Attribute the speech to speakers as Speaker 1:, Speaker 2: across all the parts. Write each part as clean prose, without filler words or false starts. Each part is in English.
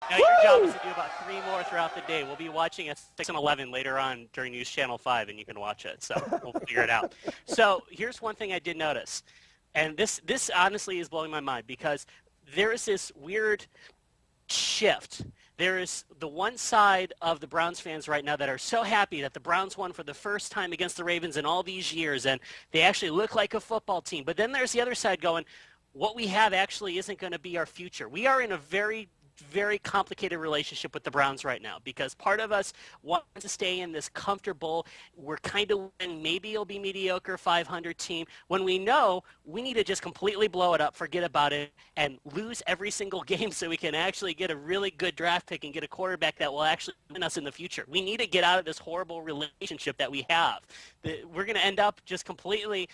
Speaker 1: Now your job is to do about 3 more throughout the day. We'll be watching at 6 and 11 later on during News Channel 5, and you can watch it. So we'll figure it out. So here's one thing I did notice, and this honestly is blowing my mind because there is this weird shift. There is the one side of the Browns fans right now that are so happy that the Browns won for the first time against the Ravens in all these years, and they actually look like a football team. But then there's the other side going, what we have actually isn't going to be our future. We are in a very complicated relationship with the Browns right now because part of us wants to stay in this comfortable, we're kind of win, maybe it'll be mediocre 500 team, when we know we need to just completely blow it up, forget about it, and lose every single game so we can actually get a really good draft pick and get a quarterback that will actually win us in the future. We need to get out of this horrible relationship that we have. We're going to end up just completely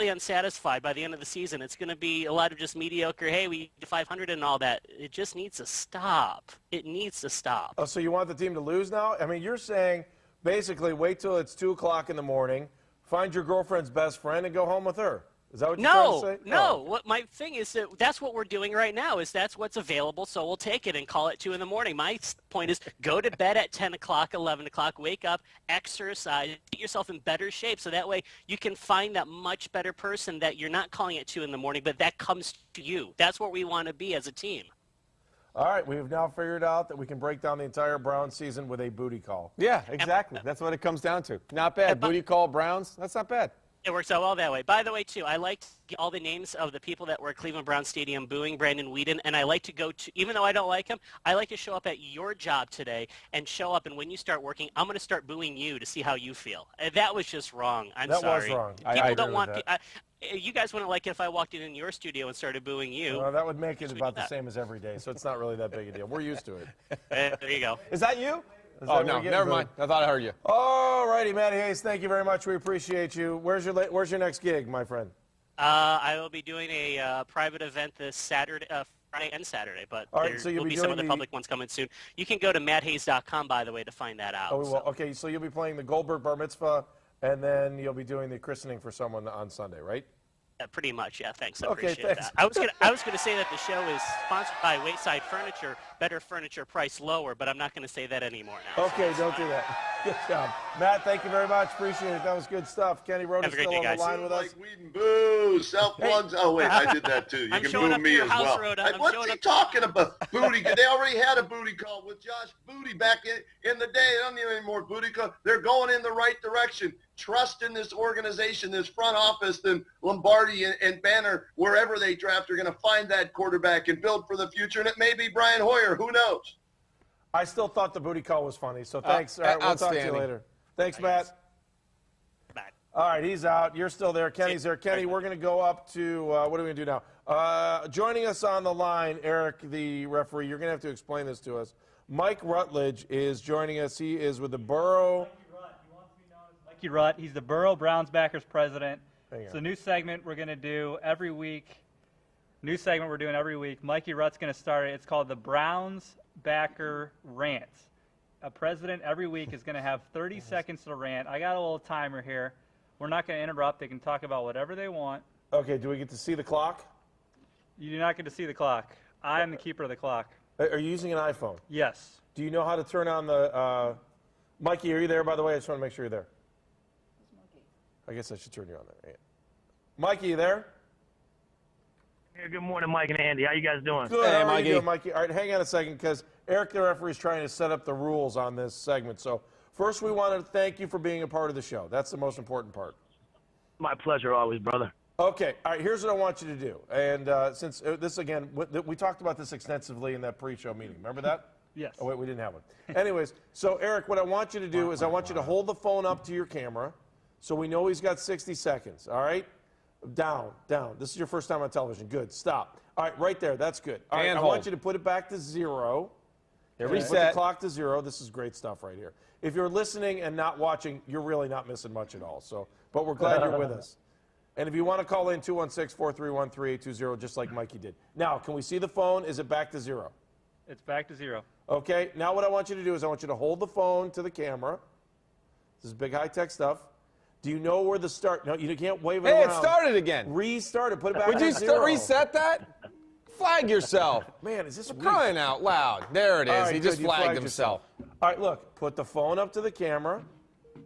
Speaker 1: unsatisfied by the end of the season. It's going to be a lot of just mediocre, hey, we did 500 and all that. It just needs to stop. It needs to stop.
Speaker 2: Oh, so you want the team to lose now? I mean, you're saying basically wait till it's 2 o'clock in the morning, find your girlfriend's best friend, and go home with her. Is that what you're trying to say?
Speaker 1: No. What my thing is that's what we're doing right now is that's what's available, so we'll take it and call it 2 in the morning. My point is go to bed at 10 o'clock, 11 o'clock, wake up, exercise, get yourself in better shape so that way you can find that much better person that you're not calling at 2 in the morning, but that comes to you. That's where we want to be as a team.
Speaker 2: All right, we've now figured out that we can break down the entire Browns season with a booty call.
Speaker 3: Yeah, exactly. That's what it comes down to. Not bad. Booty call Browns, that's not bad.
Speaker 1: It works out well that way. By the way, too, I like to get all the names of the people that were at Cleveland Browns Stadium booing Brandon Weeden, and I like to go to, even though I don't like him, I like to show up at your job today and show up, and when you start working, I'm going to start booing you to see how you feel. That was just wrong. I'm sorry.
Speaker 2: That was wrong.
Speaker 1: People don't want you guys wouldn't like it if I walked in your studio and started booing you.
Speaker 2: Well, that would make it about the same as every day, so it's not really that big a deal. We're used to it.
Speaker 1: There you go.
Speaker 3: Is that you?
Speaker 2: Oh,
Speaker 3: no, never mind. I thought I heard you.
Speaker 2: All righty, Matt Haze, thank you very much. We appreciate you. Where's your next gig, my friend?
Speaker 1: I will be doing a private event this Saturday, Friday and Saturday, but there will be some of the public ones coming soon. You can go to matthaze.com, by the way, to find that out.
Speaker 2: Oh, we will. So. Okay, so you'll be playing the Goldberg Bar Mitzvah, and then you'll be doing the christening for someone on Sunday, right?
Speaker 1: Pretty much, yeah. Thanks. I appreciate that. I was gonna say that the show is sponsored by Wayside Furniture, better furniture, price lower, but I'm not gonna say that anymore now.
Speaker 2: Okay, so don't do that. Good job, Matt. Thank you very much. Appreciate it. That was good stuff. Kenny Rhoda still on the line with us.
Speaker 4: Like Weeden, boo, self plugs. Oh wait, I did that too. You can boo me as well. What's he talking about? Booty? They already had a booty call with Josh Booty back in the day. They don't need any more booty call. They're going in the right direction. Trust in this organization, this front office, and Lombardi and Banner, wherever they draft, are going to find that quarterback and build for the future. And it may be Brian Hoyer. Who knows?
Speaker 2: I still thought the booty call was funny, so thanks. All right, we'll talk to you later. Thanks, Matt.
Speaker 1: Bye.
Speaker 2: All right, he's out. You're still there. Kenny's there. Kenny, we're going to go up to what are we going to do now? Joining us on the line, Eric, the referee. You're going to have to explain this to us. Mike Rutledge is joining us. He is with the Borough.
Speaker 5: Mikey Rutt. He's the Borough Browns Backers president. It's a new segment we're going to do every week. New segment we're doing every week. Mikey Rutt's going to start it. It's called the Browns Backer Rant. A president every week is going to have 30 seconds to rant. I got a little timer here. We're not going to interrupt. They can talk about whatever they want.
Speaker 2: Okay, do we get to see the clock?
Speaker 5: You do not get to see the clock. I am the keeper of the clock.
Speaker 2: Are you using an iPhone?
Speaker 5: Yes.
Speaker 2: Do you know how to turn on the Mikey, are you there, by the way? I just want to make sure you're there. I guess I should turn you on there. Yeah. Mikey, you there?
Speaker 6: Hey, good morning, Mike and Andy. How you guys doing?
Speaker 2: Good. Hey, how are you doing, Mikey? All right, hang on a second, because Eric, the referee, is trying to set up the rules on this segment. So first, we want to thank you for being a part of the show. That's the most important part.
Speaker 6: My pleasure always, brother.
Speaker 2: Okay. All right, here's what I want you to do. And since this, again, we talked about this extensively in that pre-show meeting. Remember that?
Speaker 5: Yes.
Speaker 2: Oh, wait, we didn't have one. Anyways, so, Eric, what I want you to do is I want you to hold the phone up to your camera so we know he's got 60 seconds, all right? Down, down. This is your first time on television. Good. Stop. All right, right there. That's good. All right, I want you to put it back to 0. Reset. Put the clock to 0. This is great stuff right here. If you're listening and not watching, you're really not missing much at all. So, but we're glad you're with us. And if you want to call in, 216-431-3820, just like Mikey did. Now, can we see the phone? Is it back to 0?
Speaker 5: It's back to 0.
Speaker 2: Okay. Now what I want you to do is I want you to hold the phone to the camera. This is big high-tech stuff. Do you know where the start? No, you can't wave it around.
Speaker 3: Hey, it started again.
Speaker 2: Restart it. Put it back
Speaker 3: Would
Speaker 2: to
Speaker 3: you
Speaker 2: 0.
Speaker 3: Reset that? Flag yourself.
Speaker 2: Man, is this weak?
Speaker 3: Crying out loud. There it is.
Speaker 2: All right,
Speaker 3: he just
Speaker 2: good, you
Speaker 3: flagged
Speaker 2: flagged
Speaker 3: himself.
Speaker 2: All right, look. Put the phone up to the camera.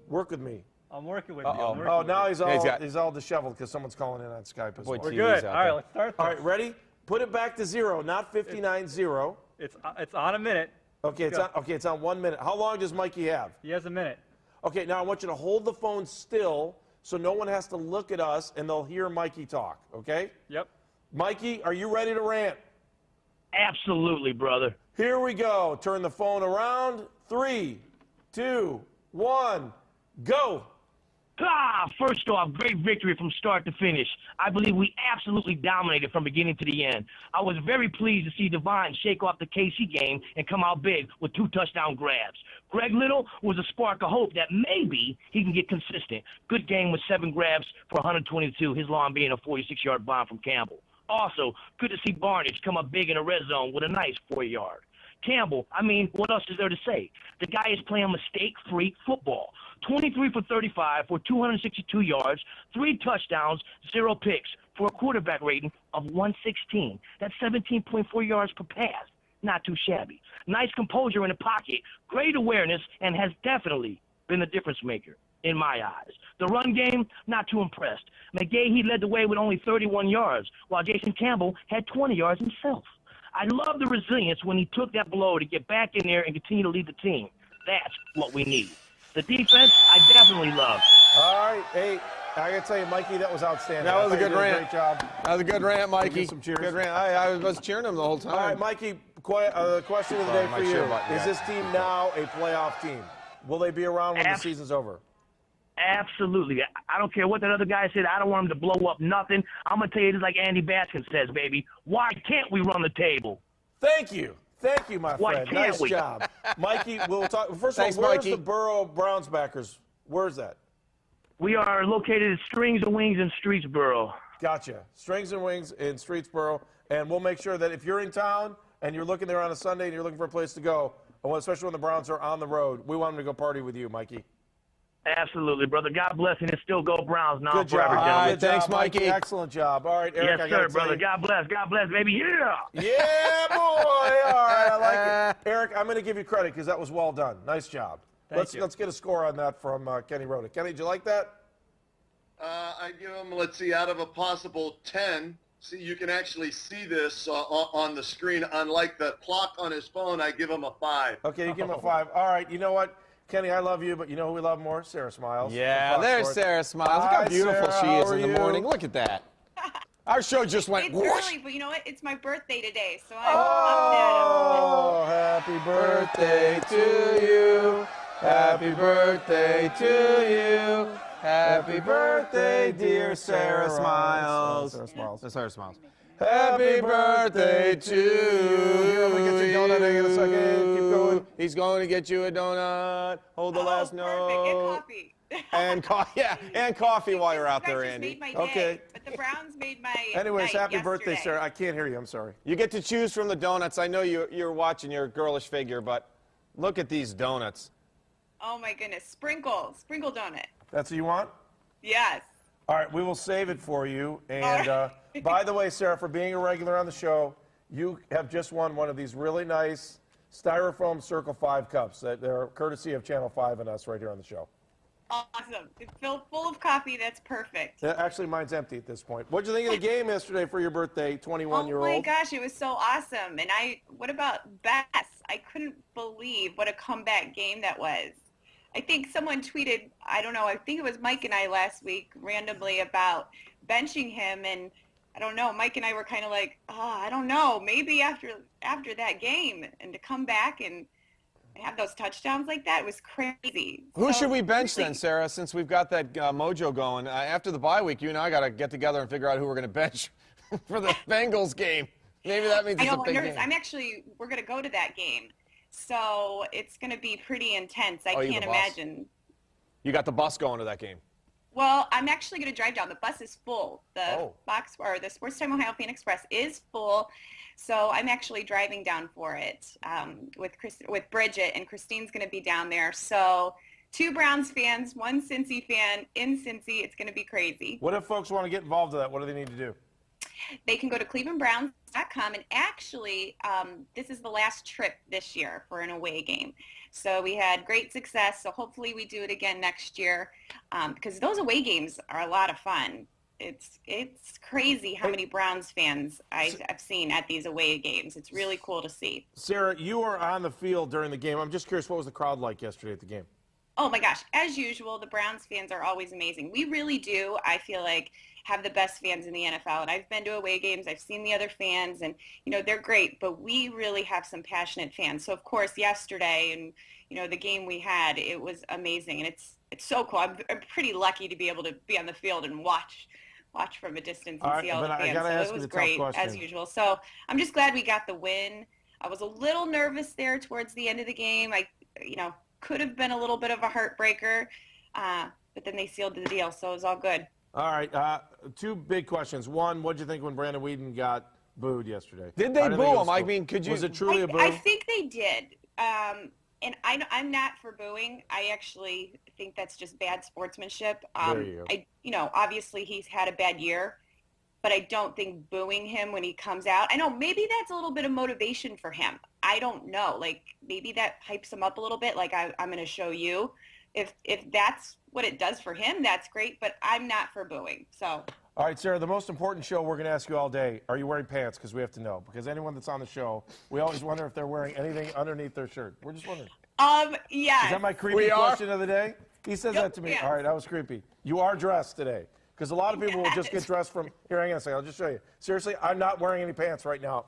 Speaker 2: Work with me.
Speaker 5: I'm working with you.
Speaker 2: Oh, now he's all
Speaker 3: He's
Speaker 2: all disheveled because someone's calling in on Skype as well.
Speaker 5: We're good. All right, let's start this.
Speaker 2: All right, ready? Put it back to 0, not 59-0.
Speaker 5: It's on a minute.
Speaker 2: Okay, it's on 1 minute. How long does Mikey have?
Speaker 5: He has a minute.
Speaker 2: Okay, now I want you to hold the phone still so no one has to look at us and they'll hear Mikey talk, okay?
Speaker 5: Yep.
Speaker 2: Mikey, are you ready to rant?
Speaker 6: Absolutely, brother.
Speaker 2: Here we go. Turn the phone around. 3, 2, 1, go.
Speaker 6: First off, great victory from start to finish. I believe we absolutely dominated from beginning to the end. I was very pleased to see Devine shake off the KC game and come out big with 2 touchdown grabs. Greg Little was a spark of hope that maybe he can get consistent. Good game with 7 grabs for 122, his long being a 46-yard bomb from Campbell. Also, good to see Barnage come up big in the red zone with a nice 4-yard. Campbell, I mean, what else is there to say? The guy is playing mistake-free football. 23 for 35 for 262 yards, 3 touchdowns, 0 picks for a quarterback rating of 116. That's 17.4 yards per pass. Not too shabby. Nice composure in the pocket, great awareness, and has definitely been the difference maker in my eyes. The run game, not too impressed. McGahee led the way with only 31 yards, while Jason Campbell had 20 yards himself. I love the resilience when he took that blow to get back in there and continue to lead the team. That's what we need. The defense, I definitely love.
Speaker 2: All right, hey, I got to tell you, Mikey, that was outstanding.
Speaker 3: That was a good rant.
Speaker 2: Great job.
Speaker 3: That was a good rant, Mikey.
Speaker 2: Some cheers.
Speaker 3: Good rant. I was cheering him the whole time.
Speaker 2: All right, Mikey, question of the day for you. Is this team now a playoff team? Will they be around when the season's over?
Speaker 6: Absolutely. I don't care what that other guy said. I don't want him to blow up nothing. I'm going to tell you just like Andy Baskin says, baby. Why can't we run the table?
Speaker 2: Thank you. Thank you, my friend. Nice job. Mikey, we'll talk. First of all, where's the Borough Browns backers? Where's that?
Speaker 6: We are located at Strings and Wings in Streetsboro.
Speaker 2: Gotcha. Strings and Wings in Streetsboro. And we'll make sure that if you're in town and you're looking there on a Sunday and you're looking for a place to go, especially when the Browns are on the road, we want them to go party with you, Mikey.
Speaker 6: Absolutely, brother. God bless, and it's still go Browns now.
Speaker 2: Good job.
Speaker 3: Right, thanks, Mikey.
Speaker 2: Excellent job. All right, Eric.
Speaker 6: Yes, sir, brother. God bless. God bless, baby. Yeah.
Speaker 2: Yeah, boy. All right, I like it. Eric, I'm going to give you credit because that was well done. Nice job. Let's get a score on that from Kenny Rhoda. Kenny, did you like that?
Speaker 4: I give him, let's see, out of a possible 10. See, you can actually see this on the screen. Unlike the clock on his phone, I give him a 5.
Speaker 2: Okay, you give him a 5. All right, you know what? Kenny, I love you, but you know who we love more? Sarah Smiles.
Speaker 3: Yeah, there's Sarah Smiles. Look how beautiful she is in the morning. Look at that. Our show just went
Speaker 7: whoosh. It's early, but you know what? It's my birthday today, so I'm
Speaker 2: happy birthday to you. Happy birthday to you. Happy birthday, dear Sarah Smiles.
Speaker 3: Sarah Smiles. That's Sarah Smiles.
Speaker 2: Happy birthday to you. I'm going to get you a donut in a second. Keep going.
Speaker 3: He's going to get you a donut. Hold the last note.
Speaker 7: Perfect.
Speaker 3: And coffee. Yeah, and coffee while you're out there,
Speaker 7: Just
Speaker 3: Andy.
Speaker 7: made my day,
Speaker 2: Okay.
Speaker 7: But the Browns made my
Speaker 2: Anyways,
Speaker 7: night
Speaker 2: happy birthday,
Speaker 7: yesterday.
Speaker 2: Sarah. I can't hear you. I'm sorry.
Speaker 3: You get to choose from the donuts. I know you're watching your girlish figure, but look at these donuts.
Speaker 7: Oh my goodness, sprinkle donut.
Speaker 2: That's what you want?
Speaker 7: Yes.
Speaker 2: All right, we will save it for you. And by the way, Sarah, for being a regular on the show, you have just won one of these really nice styrofoam Circle 5 cups. They're courtesy of Channel 5 and us right here on the show.
Speaker 7: Awesome. It's filled full of coffee. That's perfect.
Speaker 2: Actually, mine's empty at this point. What did you think of the game yesterday for your birthday, 21-year-old?
Speaker 7: Oh my gosh, it was so awesome. And what about Bess? I couldn't believe what a comeback game that was. I think someone tweeted, I don't know, I think it was Mike and I last week randomly about benching him, and I don't know, Mike and I were kind of like, I don't know, maybe after that game, and to come back and have those touchdowns like that was crazy.
Speaker 3: Who should we bench then, Sarah, since we've got that mojo going? After the bye week, you and I got to get together and figure out who we're going to bench for the Bengals game. Maybe that means it's a big game.
Speaker 7: We're going to go to that game. So it's going to be pretty intense. I can't imagine.
Speaker 3: You got the bus going to that game?
Speaker 7: Well, I'm actually going to drive down. The bus is full. The Sports Time Ohio Fan Express is full. So I'm actually driving down for it with Bridget, and Christine's going to be down there. So 2 Browns fans, 1 Cincy fan in Cincy. It's going to be crazy.
Speaker 2: What if folks want to get involved in that? What do they need to do?
Speaker 7: They can go to clevelandbrowns.com, and actually, this is the last trip this year for an away game. So we had great success, so hopefully we do it again next year, because those away games are a lot of fun. It's crazy how many Browns fans I've seen at these away games. It's really cool to see.
Speaker 2: Sarah, you were on the field during the game. I'm just curious, what was the crowd like yesterday at the game?
Speaker 7: Oh, my gosh. As usual, the Browns fans are always amazing. We really do, I feel like, have the best fans in the NFL. And I've been to away games. I've seen the other fans, and, they're great. But we really have some passionate fans. So, of course, yesterday and, the game we had, it was amazing. And it's so cool. I'm pretty lucky to be able to be on the field and watch from a distance and see all the fans. So it was great, as usual. So I'm just glad we got the win. I was a little nervous there towards the end of the game. I, could have been a little bit of a heartbreaker, but then they sealed the deal, so it was all good.
Speaker 2: All right, two big questions. One, what did you think when Brandon Weeden got booed yesterday?
Speaker 3: Did they boo him? I mean, could you?
Speaker 2: Was it truly a boo?
Speaker 7: I think they did. And I'm not for booing. I actually think that's just bad sportsmanship.
Speaker 2: There you go.
Speaker 7: Obviously he's had a bad year, but I don't think booing him when he comes out. I know maybe that's a little bit of motivation for him. I don't know. Like maybe that hypes him up a little bit. Like I'm going to show you. If that's what it does for him, that's great. But I'm not for booing. So.
Speaker 2: All right, Sarah, the most important show we're going to ask you all day, are you wearing pants? Because we have to know. Because anyone that's on the show, we always wonder if they're wearing anything underneath their shirt. We're just wondering.
Speaker 7: Yeah.
Speaker 2: Is that my creepy question of the day? He says that to me.
Speaker 7: Yeah.
Speaker 2: All right, that was creepy. You are dressed today. Because a lot of people will just get dressed from, here, hang on a second, I'll just show you. Seriously, I'm not wearing any pants right now.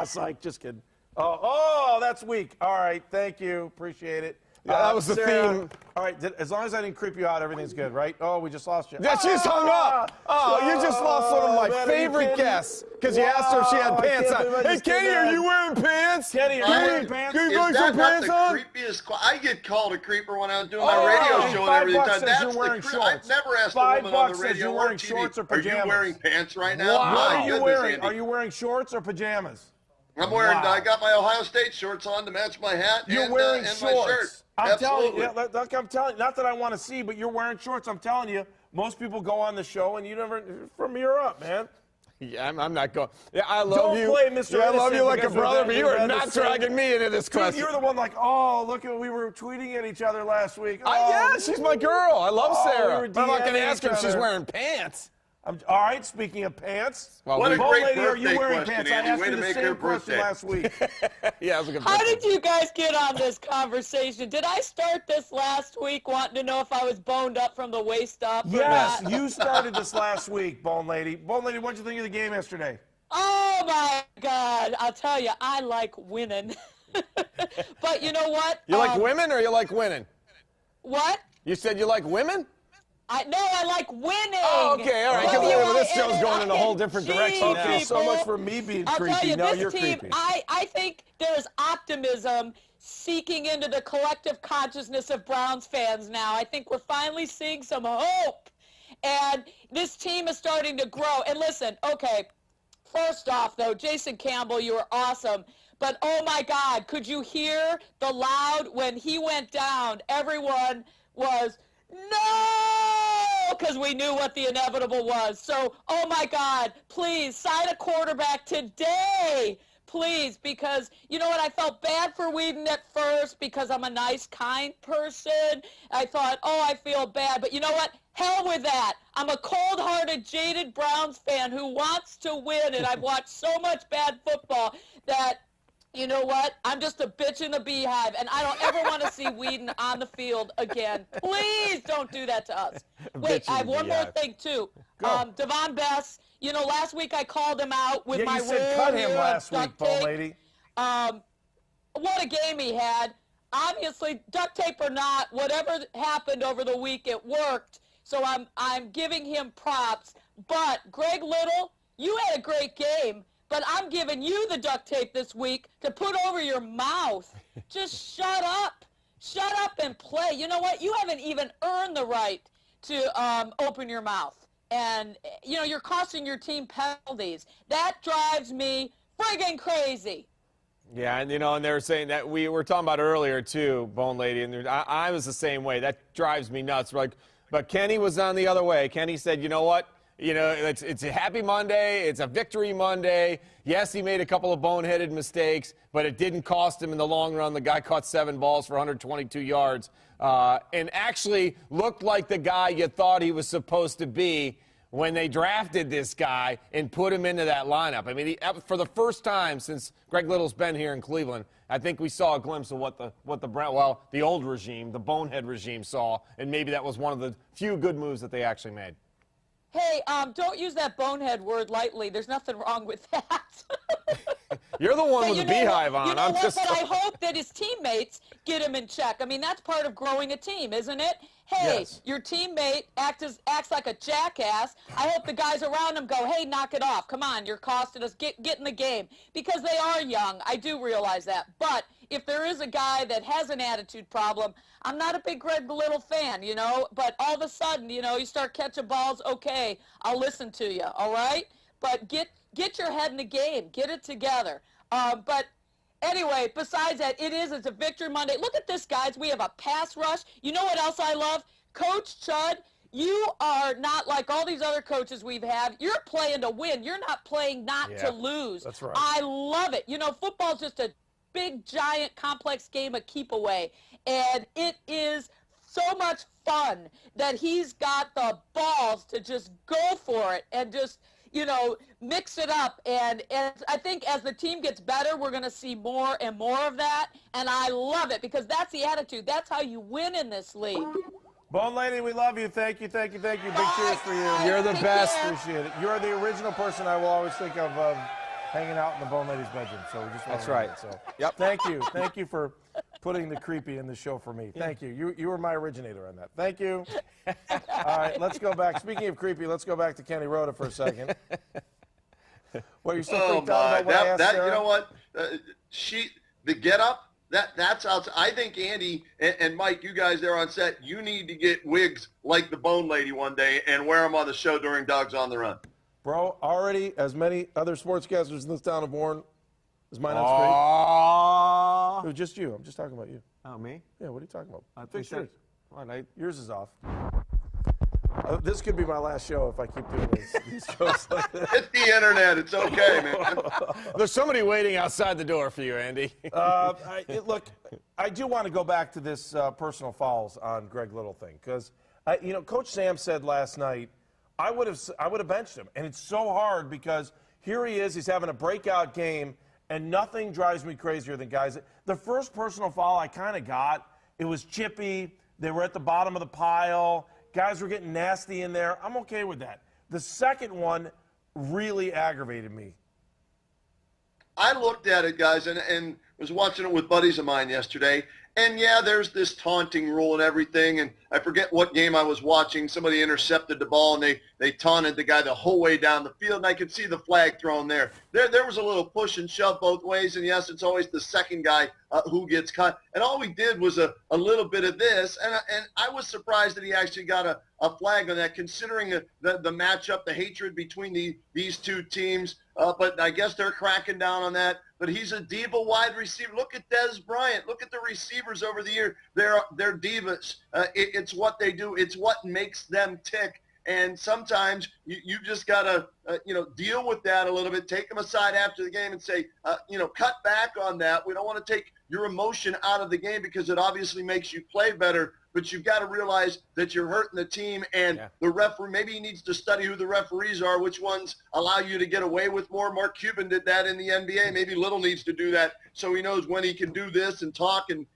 Speaker 2: Psych, just kidding. Oh, that's weak. All right, thank you, appreciate it.
Speaker 3: Yeah, that was the
Speaker 2: Sarah,
Speaker 3: theme.
Speaker 2: All right, as long as I didn't creep you out, everything's good, right? Oh, we just lost you.
Speaker 3: Yeah, she just hung up. Oh, you just lost one of my favorite guests because you asked her if she had pants on. Hey, Kenny, are you wearing pants?
Speaker 2: Kenny, are you wearing pants?
Speaker 3: Can you
Speaker 4: Is
Speaker 3: put
Speaker 4: that
Speaker 3: some
Speaker 4: not
Speaker 3: pants
Speaker 4: the
Speaker 3: on?
Speaker 4: creepiest? I get called a creeper when I was doing my radio show and everything.
Speaker 2: $5 says
Speaker 4: That's
Speaker 2: you're wearing
Speaker 4: the
Speaker 2: shorts.
Speaker 4: I've never asked a woman on the
Speaker 2: $5 says
Speaker 4: radio
Speaker 2: you're
Speaker 4: or
Speaker 2: wearing
Speaker 4: TV,
Speaker 2: shorts or
Speaker 4: are you
Speaker 2: pajamas?
Speaker 4: wearing pants right now?
Speaker 2: What
Speaker 4: My
Speaker 2: are you
Speaker 4: goodness,
Speaker 2: wearing?
Speaker 4: Andy.
Speaker 2: Are you wearing shorts or pajamas?
Speaker 4: I'm wearing.
Speaker 2: Wow.
Speaker 4: I got my Ohio State shorts on to match my hat
Speaker 2: You're wearing
Speaker 4: and
Speaker 2: shorts.
Speaker 4: my shirt.
Speaker 2: I'm telling you,
Speaker 4: Absolutely.
Speaker 2: look, I'm telling you, not that I want to see, but you're wearing shorts. I'm telling you, most people go on the show and you never, from here up, man.
Speaker 3: Yeah, I'm not going. Yeah, I love you.
Speaker 2: Don't play Mr.
Speaker 3: Yeah, I love
Speaker 2: Innocent
Speaker 3: you like a
Speaker 2: because
Speaker 3: brother,
Speaker 2: we're
Speaker 3: but you
Speaker 2: we're
Speaker 3: are not dragging me into this
Speaker 2: Dude,
Speaker 3: question.
Speaker 2: you're the one like, oh, look at we were tweeting at each other last week.
Speaker 3: Yeah, she's my girl. I love Sarah.
Speaker 2: we were
Speaker 3: But I'm not going to
Speaker 2: DMing
Speaker 3: ask her if
Speaker 2: each
Speaker 3: she's
Speaker 2: other.
Speaker 3: wearing pants.
Speaker 2: All right, speaking of pants.
Speaker 3: Well,
Speaker 4: What a
Speaker 2: Bone
Speaker 4: great
Speaker 2: lady, are
Speaker 4: birthday
Speaker 2: you wearing
Speaker 4: question,
Speaker 2: pants?
Speaker 4: Andy.
Speaker 2: I asked
Speaker 4: Way
Speaker 2: you
Speaker 4: to
Speaker 2: the
Speaker 4: make
Speaker 2: same
Speaker 4: her
Speaker 2: question
Speaker 4: birthday.
Speaker 2: last week.
Speaker 3: Yeah, it was a good
Speaker 8: How
Speaker 3: birthday.
Speaker 8: did you guys get on this conversation? Did I start this last week wanting to know if I was boned up from the waist up or
Speaker 2: Yes,
Speaker 8: not?
Speaker 2: you started this last week, Bone Lady. Bone Lady, what'd you think of the game yesterday?
Speaker 8: Oh, my God. I'll tell you, I like winning. But you know what?
Speaker 3: You like women or you like winning?
Speaker 8: What?
Speaker 3: You said you like women?
Speaker 8: I like winning.
Speaker 3: Oh, okay, all right.
Speaker 8: W-I-N-N-I-N.
Speaker 3: This show's going in a whole different direction now.
Speaker 2: Okay, so much for me being
Speaker 8: I'll
Speaker 2: creepy.
Speaker 8: tell you,
Speaker 2: Now
Speaker 8: this
Speaker 2: you're
Speaker 8: team,
Speaker 2: creepy.
Speaker 8: I think there's optimism seeking into the collective consciousness of Browns fans now. I think we're finally seeing some hope. And this team is starting to grow. And listen, okay, first off, though, Jason Campbell, you were awesome. But, oh, my God, could you hear the loud when he went down? Everyone was, no, because we knew what the inevitable was. So, oh, my God, please sign a quarterback today. Please, because you know what? I felt bad for Weeden at first because I'm a nice, kind person. I thought, oh, I feel bad. But you know what? Hell with that. I'm a cold-hearted, jaded Browns fan who wants to win, and I've watched so much bad football that, you know what? I'm just a bitch in the beehive, and I don't ever want to see Weeden on the field again. Please don't do that to us. Wait, I have one more thing, too. Devon Bess, you know, last week I called him out with my
Speaker 2: you said cut him
Speaker 8: rule
Speaker 2: last
Speaker 8: of
Speaker 2: week,
Speaker 8: duct
Speaker 2: Bone
Speaker 8: tape.
Speaker 2: Lady.
Speaker 8: What a game he had. Obviously, duct tape or not, whatever happened over the week, it worked. So I'm giving him props. But Greg Little, you had a great game. But I'm giving you the duct tape this week to put over your mouth. Just shut up. Shut up and play. You know what? You haven't even earned the right to open your mouth. And, you know, you're costing your team penalties. That drives me friggin' crazy.
Speaker 3: Yeah, and you know, and they were saying that we were talking about earlier too, Bone Lady, and I was the same way. That drives me nuts. Like, but Kenny was on the other way. Kenny said, you know what? You know, it's a happy Monday. It's a victory Monday. Yes, he made a couple of boneheaded mistakes, but it didn't cost him in the long run. The guy caught 7 balls for 122 yards and actually looked like the guy you thought he was supposed to be when they drafted this guy and put him into that lineup. I mean, for the first time since Greg Little's been here in Cleveland, I think we saw a glimpse of what the old regime, the bonehead regime, saw, and maybe that was one of the few good moves that they actually made.
Speaker 8: Hey, don't use that bonehead word lightly. There's nothing wrong with that.
Speaker 3: You're the one with the beehive on.
Speaker 8: But I hope that his teammates get him in check. I mean, that's part of growing a team, isn't it? Hey,
Speaker 2: yes.
Speaker 8: Your teammate acts like a jackass. I hope the guys around him go, hey, knock it off. Come on, you're costing us. Get in the game. Because they are young. I do realize that. But if there is a guy that has an attitude problem, I'm not a big Greg Little fan, you know. But all of a sudden, you know, you start catching balls, okay, I'll listen to you, all right? But get your head in the game. Get it together. But anyway, besides that, it's a victory Monday. Look at this, guys. We have a pass rush. You know what else I love? Coach Chud, you are not like all these other coaches we've had. You're playing to win. You're not playing not to lose.
Speaker 2: That's right.
Speaker 8: I love it. You know, football's just a big, giant, complex game of keep away. And it is so much fun that he's got the balls to just go for it and just, you know, mix it up. And I think as the team gets better, we're going to see more and more of that. And I love it because that's the attitude. That's how you win in this league.
Speaker 2: Bone Lady, we love you. Thank you. Big cheers for you.
Speaker 3: You're the best.
Speaker 2: Appreciate it. You're the original person I will always think of hanging out in the Bone Lady's bedroom. So we just
Speaker 3: That's right.
Speaker 2: So Thank you for putting the creepy in the show for me. Thank you. You were my originator on that. Thank you. All right, let's go back. Speaking of creepy, let's go back to Kenny Rhoda for a second. Well, you're still freaked out about what I asked Sarah?
Speaker 4: You know what? The get up. That's out. I think Andy and Mike, you guys there on set, you need to get wigs like the Bone Lady one day and wear them on the show during Dogs on the Run.
Speaker 2: Bro, already as many other sportscasters in this town have worn. Is mine on screen? It was just you. I'm just talking about you.
Speaker 3: Oh, me?
Speaker 2: Yeah, what are you talking about?
Speaker 3: I
Speaker 2: Fix
Speaker 3: think
Speaker 2: yours. Yours is off. This could be my last show if I keep doing these shows like this.
Speaker 4: Hit the internet. It's okay, man.
Speaker 3: There's somebody waiting outside the door for you, Andy.
Speaker 2: Look, I do want to go back to this personal fouls on Greg Little thing because, you know, Coach Sam said last night, I would have benched him, and it's so hard because here he is, he's having a breakout game, and nothing drives me crazier than guys. The first personal foul I kind of got, it was chippy. They were at the bottom of the pile. Guys were getting nasty in there. I'm okay with that. The second one really aggravated me.
Speaker 4: I looked at it, guys, and was watching it with buddies of mine yesterday. And, yeah, there's this taunting rule and everything. And I forget what game I was watching. Somebody intercepted the ball, and they taunted the guy the whole way down the field. And I could see the flag thrown there. There was a little push and shove both ways. And, yes, it's always the second guy who gets cut. And all we did was a little bit of this. And I was surprised that he actually got a flag on that, considering the matchup, the hatred between these two teams. But I guess they're cracking down on that. But he's a diva wide receiver. Look at Dez Bryant. Look at the receivers over the year. They're divas. It's what they do. It's what makes them tick. And sometimes you just got to, deal with that a little bit. Take them aside after the game and say, cut back on that. We don't want to take your emotion out of the game because it obviously makes you play better. But you've got to realize that you're hurting the team, and the referee, maybe he needs to study who the referees are, which ones allow you to get away with more. Mark Cuban did that in the NBA. Maybe Little needs to do that so he knows when he can do this and talk and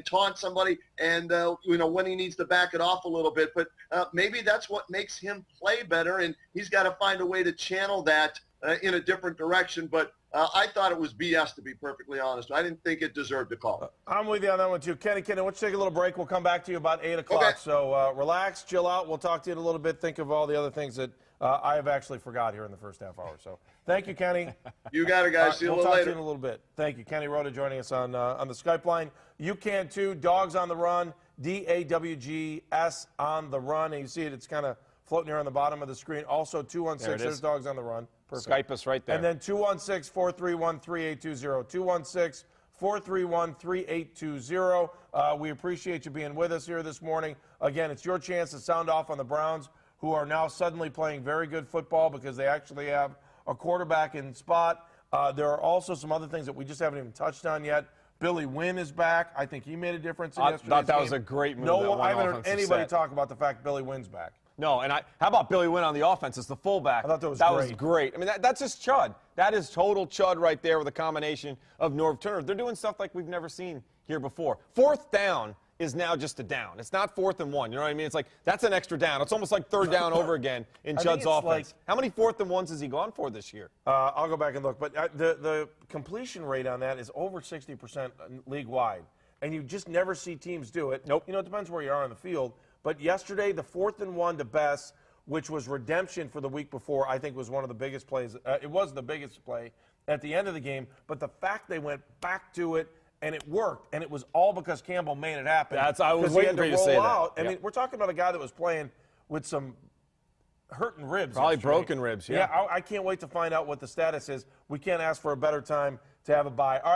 Speaker 4: taunt somebody and, when he needs to back it off a little bit. But maybe that's what makes him play better, and he's got to find a way to channel that in a different direction. But I thought it was BS, to be perfectly honest. I didn't think it deserved a call.
Speaker 2: I'm with you on that one, too. Kenny, let's take a little break. We'll come back to you about 8 o'clock.
Speaker 4: Okay.
Speaker 2: So relax, chill out. We'll talk to you in a little bit. Think of all the other things that I have actually forgot here in the first half hour. So thank you, Kenny.
Speaker 4: You got it, guys. See you a little
Speaker 2: later. We'll talk to you in a little bit. Thank you. Kenny Rhoda joining us on the Skype line. You can, too. Dogs on the Run, DAWGS on the Run. And you see it. It's kind of floating here on the bottom of the screen. Also, 216. There's Dogs on the Run. Perfect.
Speaker 3: Skype us right there.
Speaker 2: And then 216-431-3820. 216-431-3820. We appreciate you being with us here this morning. Again, it's your chance to sound off on the Browns, who who are now suddenly playing very good football because they actually have a quarterback in spot. There are also some other things that we just haven't even touched on yet. Billy Wynn is back. I think he made a difference in yesterday's game.
Speaker 3: I thought that was a great move.
Speaker 2: I haven't heard anybody talk about the fact Billy Wynn's back.
Speaker 3: No, and how about Billy Wynn on the offense as the fullback?
Speaker 2: I thought that was
Speaker 3: great.
Speaker 2: That
Speaker 3: was great. I mean, that's just Chud. That is total Chud right there with a combination of Norv Turner. They're doing stuff like we've never seen here before. Fourth down is now just a down. It's not 4th and 1. You know what I mean? It's like that's an extra down. It's almost like 3rd down over again in Chud's offense. How many 4th and 1s has he gone for this year?
Speaker 2: I'll go back and look. But the completion rate on that is over 60% league-wide. And you just never see teams do it.
Speaker 3: Nope.
Speaker 2: You know, it depends where you are on the field. But yesterday, the 4th and 1 to Bess, which was redemption for the week before, I think was one of the biggest plays. It was the biggest play at the end of the game. But the fact they went back to it, and it worked, and it was all because Campbell made it happen.
Speaker 3: I was waiting for you to say that.
Speaker 2: I mean, we're talking about a guy that was playing with some hurting ribs.
Speaker 3: Probably broken ribs, yeah.
Speaker 2: I can't wait to find out what the status is. We can't ask for a better time to have a bye. All right.